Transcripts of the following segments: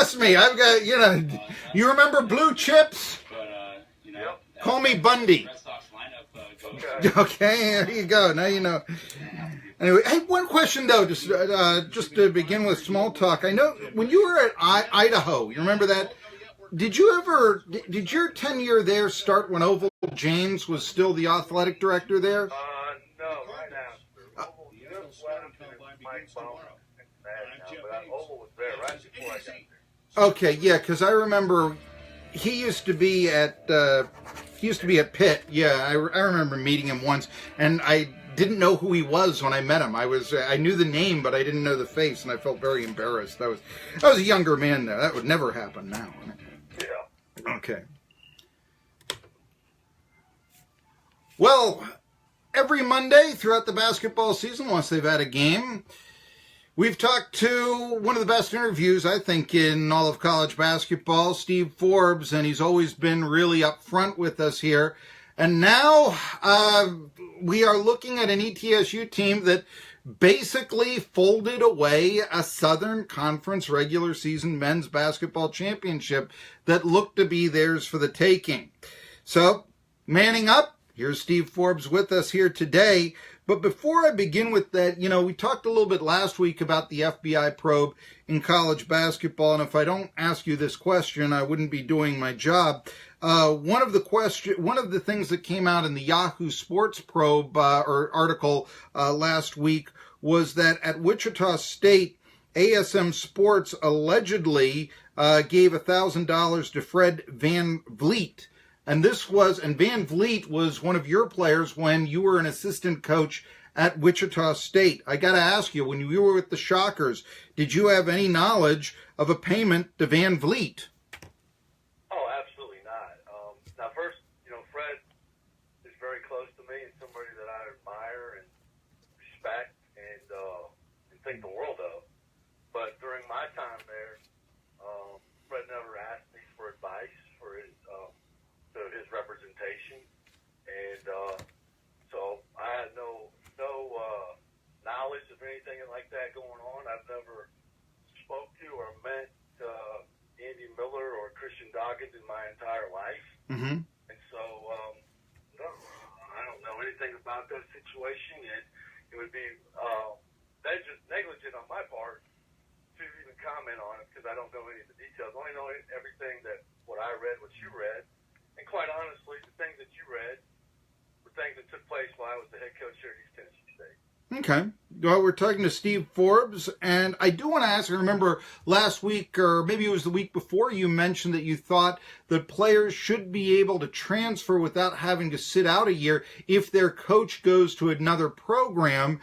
Trust me, I've got, you remember Blue Chips? Call me Bundy. Okay, there you go. Now you know. Anyway, hey, one question though, just to begin with small talk. I know when you were at Idaho, you remember that? Did your tenure there start when Oval James was still the athletic director there? No, right now. Oval just left Mike Bone but Oval was there right before I got there. Okay, yeah, because I remember he used to be at Pitt. Yeah, I remember meeting him once, and I didn't know who he was when I met him. I knew the name, but I didn't know the face, and I felt very embarrassed. I was a younger man there. That would never happen now. Yeah. Okay. Well, every Monday throughout the basketball season, once they've had a game, we've talked to one of the best interviews, I think, in all of college basketball, Steve Forbes, and he's always been really upfront with us here. And now we are looking at an ETSU team that basically folded away a Southern Conference regular season men's basketball championship that looked to be theirs for the taking. So, manning up, here's Steve Forbes with us here today. But before I begin with that, we talked a little bit last week about the FBI probe in college basketball, and if I don't ask you this question, I wouldn't be doing my job. One of the things that came out in the Yahoo Sports probe or article last week was that at Wichita State, ASM Sports allegedly gave $1,000 to Fred Van Vliet. And Van Vliet was one of your players when you were an assistant coach at Wichita State. I got to ask you, when you were with the Shockers, did you have any knowledge of a payment to Van Vliet? Oh, absolutely not. Now, first, Fred is very close to me and somebody that I admire and respect and think the world of. But during my time there, Fred never asked me for advice for his representation, and so I had no knowledge of anything like that going on. I've never spoke to or met Andy Miller or Christian Doggett in my entire life, and so no, I don't know anything about that situation, and it would be negligent on my part to even comment on it because I don't know any of the details. I only know everything that what I read, what you read. And quite honestly, the things that you read were things that took place while I was the head coach here at East Tennessee State. Okay. Well, we're talking to Steve Forbes, and I do want to ask, I remember last week, or maybe it was the week before, you mentioned that you thought that players should be able to transfer without having to sit out a year if their coach goes to another program.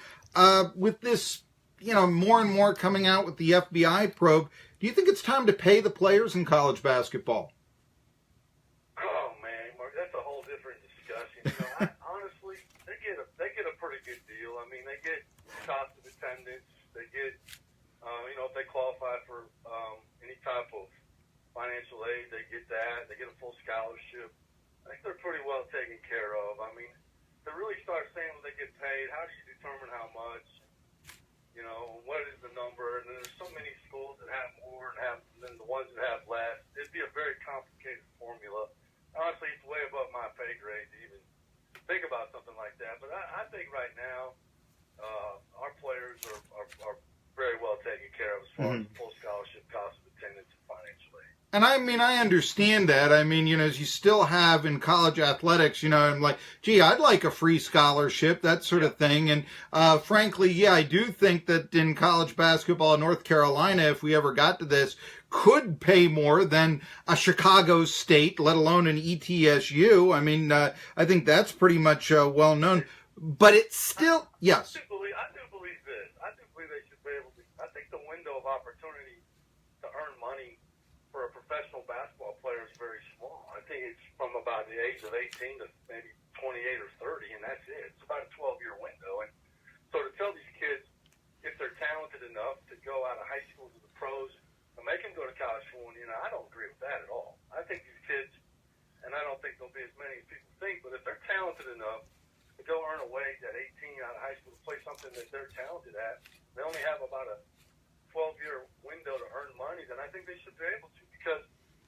With this, more and more coming out with the FBI probe, do you think it's time to pay the players in college basketball? Honestly, they get a pretty good deal. I mean, they get cost of attendance. They get, if they qualify for any type of financial aid, they get that. They get a full scholarship. I think they're pretty well taken care of. I mean, to really start saying when they get paid, how do you determine how much? What is the number? And there's so many schools that have more than the ones that have less. It'd be a very complicated formula. Honestly, it's way above my pay grade to even think about something like that. But I think right now our players are very well taken care of as far as full scholarship, cost of attendance, and financial aid. And I understand that. As you still have in college athletics, I'm like, gee, I'd like a free scholarship, that sort of thing. And frankly, yeah, I do think that in college basketball in North Carolina, if we ever got to this, could pay more than a Chicago State, let alone an ETSU. I think that's pretty much well known. But it's still, yes. I do believe this. I do believe they should be able to. I think the window of opportunity to earn money for a professional basketball player is very small. I think it's from about the age of 18 to maybe 28 or 30, and that's it. It's about a 12-year window. And so to tell these kids, if they're talented enough to go out of high school to the pros and make them go to college for one, I don't agree with that at all. I think these kids, and I don't think there'll be as many as people think, but if they're talented enough to go earn a wage at 18 out of high school to play something that they're talented at, they only have about a 12-year window window to earn money, then I think they should be able to. Because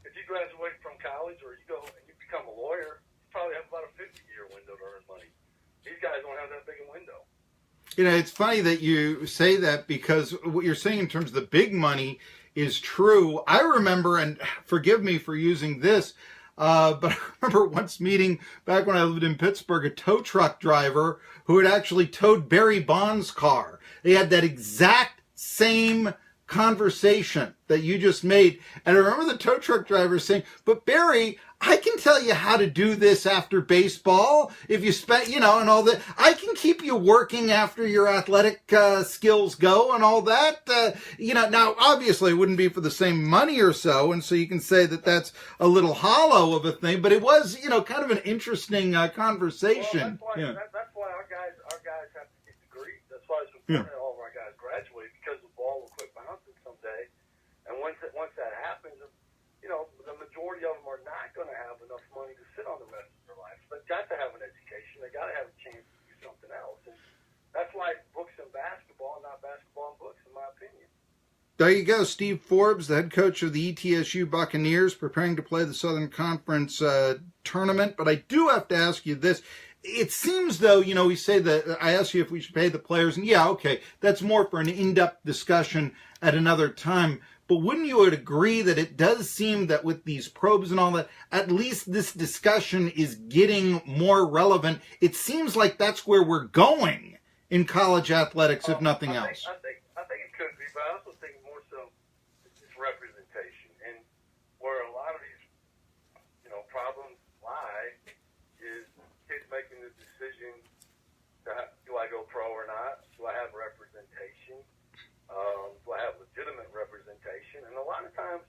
if you graduate from college or you go and you become a lawyer, you probably have about a 50-year window to earn money. These guys don't have that big a window. You know, it's funny that you say that because what you're saying in terms of the big money is true. I remember, and forgive me for using this, but I remember once meeting, back when I lived in Pittsburgh, a tow truck driver who had actually towed Barry Bonds' car. They had that exact same conversation that you just made. And I remember the tow truck driver saying, but Barry, I can tell you how to do this after baseball. If you spent, and all that, I can keep you working after your athletic skills go and all that. Now obviously it wouldn't be for the same money or so. And so you can say that that's a little hollow of a thing, but it was, kind of an interesting conversation. Well, that's why our guys have to get degrees. That's why it's important that all of our guys graduate, because the ball will quit bouncing someday. And once that happens, the majority of them are not going to have enough money to sit on the rest of their life. They've got to have an education. They've got to have a chance to do something else. And that's why it's books and basketball, not basketball and books, in my opinion. There you go. Steve Forbes, the head coach of the ETSU Buccaneers, preparing to play the Southern Conference tournament. But I do have to ask you this. It seems, though, we say that I asked you if we should pay the players, and yeah, okay, that's more for an in-depth discussion at another time. But wouldn't you agree that it does seem that with these probes and all that, at least this discussion is getting more relevant? It seems like that's where we're going in college athletics, if nothing else. I think it could be, but I also think more so it's representation. And where a lot of these, problems lie is kids making the decision, do I go pro or not? Do I have representation? Do I have legitimate representation? And a lot of times,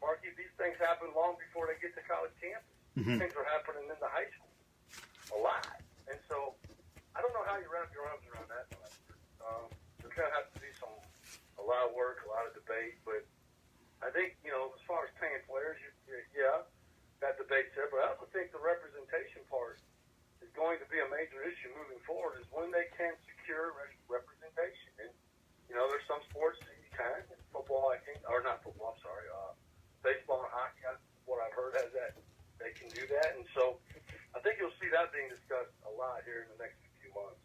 Marky, these things happen long before they get to college campus. Mm-hmm. Things are happening in the high school a lot. And so I don't know how you wrap your arms around that. There's going to have to be a lot of work, a lot of debate. But I think, as far as paying players, that debate's there. But I also think the representation part is going to be a major issue moving forward, is when they can secure representation. And there's some sports that you can. Football, I think, or not football, I'm sorry. Baseball and hockey, what I've heard has that. They can do that. And so I think you'll see that being discussed a lot here in the next few months.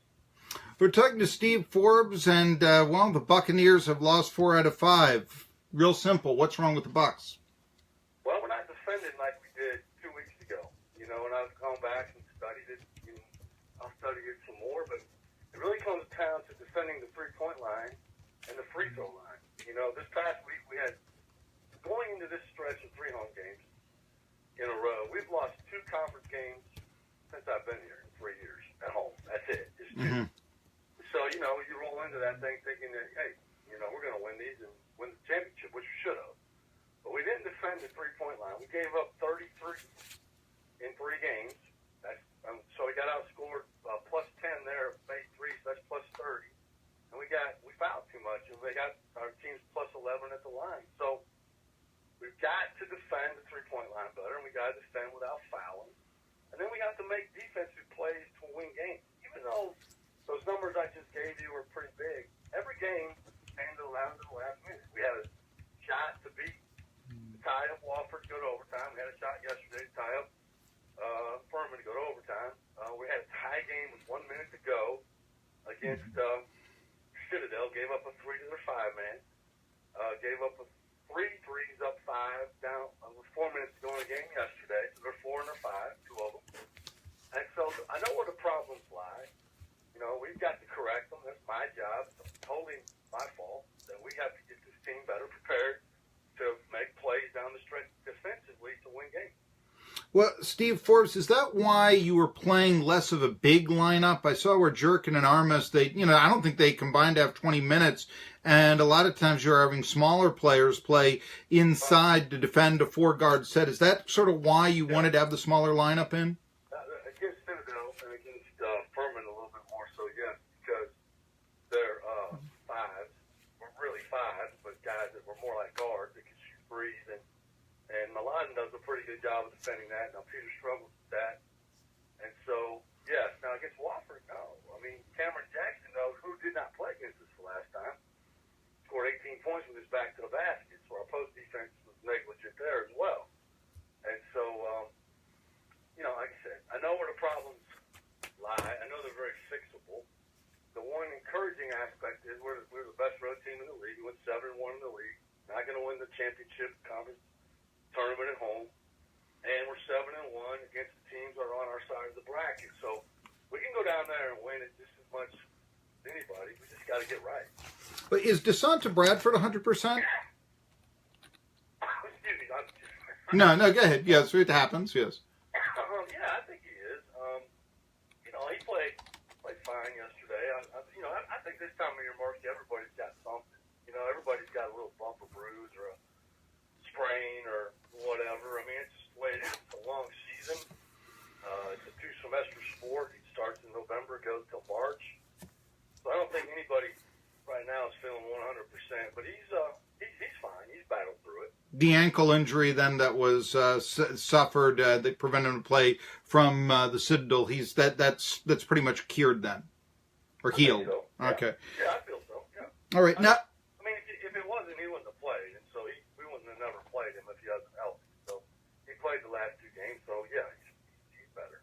We're talking to Steve Forbes, and, the Buccaneers have lost 4 out of 5. Real simple. What's wrong with the Bucs? Well, we're not defending like we did 2 weeks ago. And I've gone back and studied it. I'll study it some more, but it really comes down to defending the three-point line and the free throw line. This past week we had, going into this stretch of 3 home games in a row, we've lost 2 conference games since I've been here in 3 years at home. That's it. Just 2. Mm-hmm. So, you roll into that thing thinking that, hey, we're going to win these and win the championship, which we should have. But we didn't defend the three-point line. We gave up 33 in 3 games. So we got outscored plus 10 there, made 3, so that's plus 30. And we fouled too much, and they got our team's plus 11 at the line. So we've got to defend the three-point line better, and we got to defend without fouling. And then we have to make defensive plays to win games. Even though those numbers I just gave you were pretty big, every game came to the last minute. We had a shot to beat, to tie up Wofford to go to overtime. We had a shot yesterday to tie up Furman to go to overtime. We had a tie game with 1 minute to go against Citadel. Gave up a 3 to their 5-man. Gave up 3 threes up 5 down with 4 minutes to go in the game yesterday. So they're 4 and they're 5, 2 of them. And so I know where the problems lie. We've got to correct them. That's my job. It's totally my fault that we have to get this team better prepared to make plays down the stretch defensively to win games. Well, Steve Forbes, is that why you were playing less of a big lineup? I saw where Jerkin and Armas, I don't think they combined to have 20 minutes. And a lot of times you're having smaller players play inside to defend a 4-guard set. Is that sort of why you wanted to have the smaller lineup in? Against Citadel and against Furman a little bit more so, yes, because they're 5s. We're really 5s, but guys that were more like guards that could shoot threes. And Milan does a pretty good job of defending that. Now, Peter struggles with that. And so, yes. Now, against Wofford, no. I mean, Cameron Jackson, though, who did not play against us the last time, scored 18 points with his back to the basket. So our post defense was negligent there as well. And so, like I said, I know where the problems lie. I know they're very fixable. The one encouraging aspect is we're the best road team in the league. We went 7-1 in the league. Not going to win the championship conference tournament at home. And we're 7-1 against the teams that are on our side of the bracket. So we can go down there and win it just as much as anybody. We just got to get right. But is DeSonta Bradford 100%? Excuse me. No, go ahead. Yes, it happens, yes. Yeah, I think he is. He played fine yesterday. I think this time of year, Marky, everybody's got something. Everybody's got a little bump or bruise or a sprain or whatever. I mean, it's just the way it is. It's a long season. It's a 2-semester sport. It starts in November, goes till March. So I don't think anybody right now is feeling 100%. But he's fine. He's battled through it. The ankle injury then that was suffered that prevented him to play from the Citadel, that's pretty much cured then, or healed. So. Yeah. Okay. Yeah, I feel so. Yeah. All right. Now, I mean, if it wasn't, he wouldn't have played, and so we wouldn't have never played him if he wasn't healthy. So he played the last 2 games. So yeah, he's better.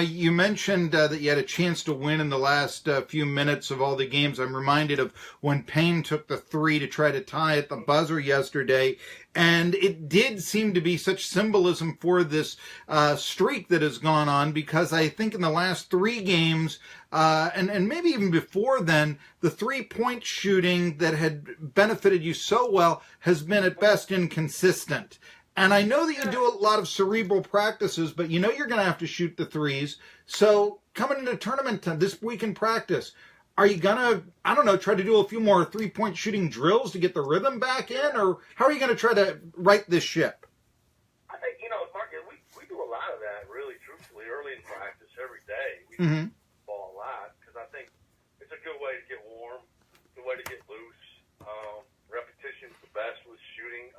You mentioned that you had a chance to win in the last few minutes of all the games. I'm reminded of when Payne took the 3 to try to tie at the buzzer yesterday. And it did seem to be such symbolism for this streak that has gone on, because I think in the last 3 games, and maybe even before then, the 3-point shooting that had benefited you so well has been at best inconsistent. And I know that you do a lot of cerebral practices, but you're going to have to shoot the threes. So coming into tournament time, this week in practice, are you going to, try to do a few more 3-point shooting drills to get the rhythm back in? Or how are you going to try to right this ship? I think, Mark, we do a lot of that, really, truthfully, early in practice, every day. We ball a lot, because I think it's a good way to get warm, good way to get loose. Repetition's the best with shooting.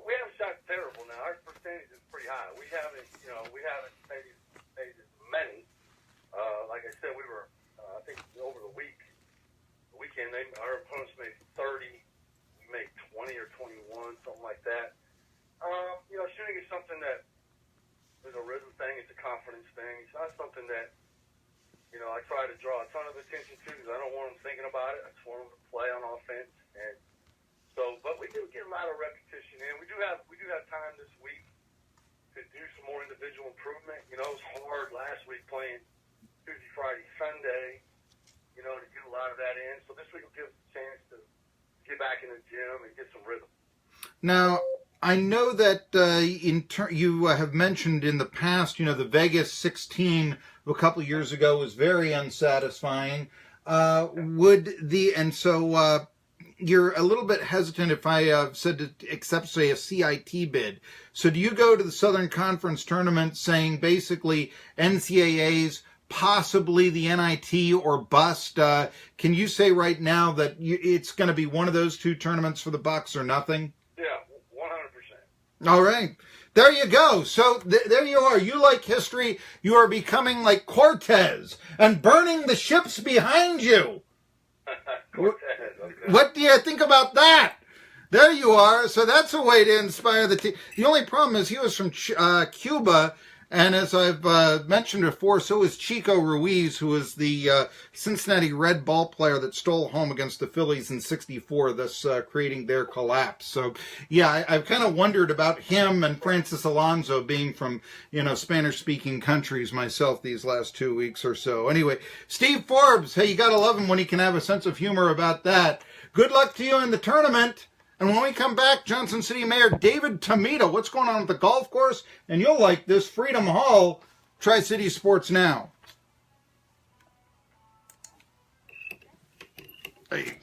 We haven't shot terrible now. Our percentage is pretty high. We haven't made as many. Like I said, we were, I think over the weekend, our opponents made 30. We made 20 or 21, something like that. Shooting is something that is a rhythm thing. It's a confidence thing. It's not something that, I try to draw a ton of attention to, because I don't want them thinking about it. I just want them to play on offense. And so, but we do get a lot of repetition in. We do have time this week to do some more individual improvement. It was hard last week playing Tuesday, Friday, Sunday, to get a lot of that in. So this week will give us a chance to get back in the gym and get some rhythm. Now, I know that you have mentioned in the past, the Vegas 16 of a couple of years ago was very unsatisfying. You're a little bit hesitant if I said to accept, say, a CIT bid. So do you go to the Southern Conference tournament saying basically NCAAs, possibly the NIT or bust? Can you say right now that it's going to be one of those 2 tournaments for the Bucs or nothing? Yeah, 100%. All right. There you go. So there you are. You like history. You are becoming like Cortez and burning the ships behind you. Cortez, okay. What do you think about that? There you are. So that's a way to inspire the team. The only problem is he was from Cuba, and as I've mentioned before, so is Chico Ruiz, who is the Cincinnati Red ball player that stole home against the Phillies in '64, thus creating their collapse. So, yeah, I've kind of wondered about him and Francis Alonso being from, Spanish-speaking countries myself these last 2 weeks or so. Anyway, Steve Forbes, hey, you got to love him when he can have a sense of humor about that. Good luck to you in the tournament. And when we come back, Johnson City Mayor David Tomita, what's going on at the golf course? And you'll like this, Freedom Hall, Tri-City Sports Now. Hey.